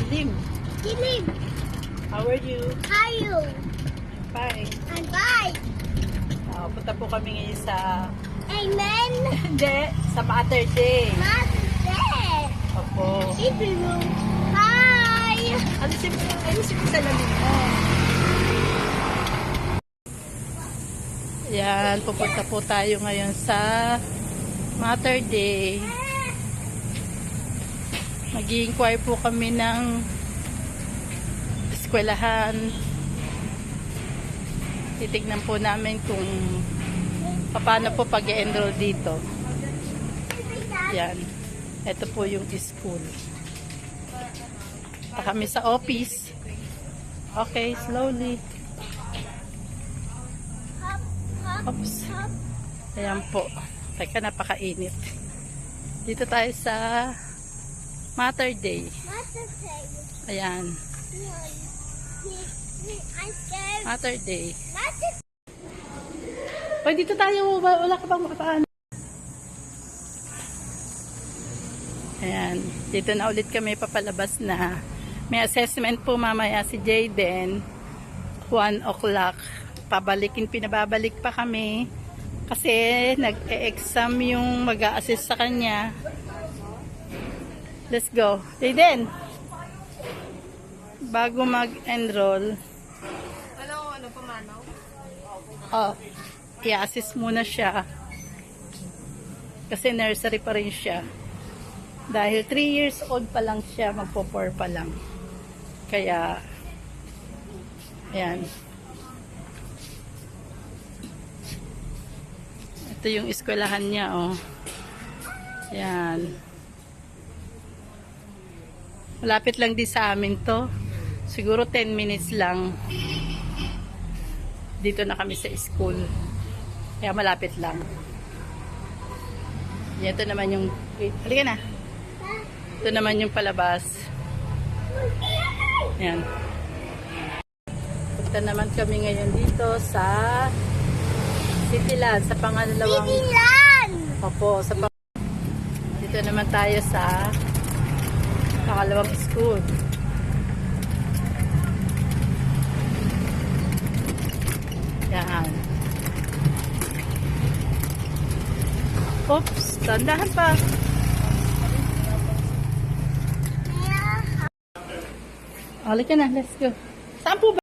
Dilim. Dilim. How are you? How are you? Fine. I'm fine. Punta po kami ngayon sa... Amen. Hindi, sa Mother Day. Mother's Day. Opo. Baby room. Hi. Ayusin mo sa lamin mo. Yan, pupunta po tayo ngayon sa Mother Day. Mag-i-inquire po kami ng eskwelahan. Titignan po namin kung paano po pag-enroll dito. Yan. Ito po yung school. Punta kami sa office. Okay, slowly. Oops. Ayan po. Teka, napakainit. Dito tayo sa Mother Day. Mother's Day. Ayan. I'm scared. Mother Day. Mother's Hoy, dito tayo. Wala ka bang makapaano? Ayan. Dito na ulit kami papalabas na. May assessment po mamaya si Jayden. 1 o'clock. Pinababalik pa kami. Kasi nag-e-exam yung mag-a-assist sa kanya. Let's go. Jayden! Bago mag-enroll. Ano pamanaw? Oh, i-assist muna siya. Kasi nursery pa rin siya. Dahil 3 years old pa lang siya, magpo-4 pa lang. Kaya, ayan. Ito yung eskwelahan niya, oh. Ayan. Malapit lang din sa amin to. Siguro 10 minutes lang. Dito na kami sa school. Kaya malapit lang. Ito naman yung... Halika na. Ito naman yung palabas. Ayan. Punta naman kami ngayon dito sa Cityland. Sa pangalawang... Cityland! Opo. Dito naman tayo sa pangalawang school. Yan. Oops, tandahan pa. Halika na, let's go. Saan po ba?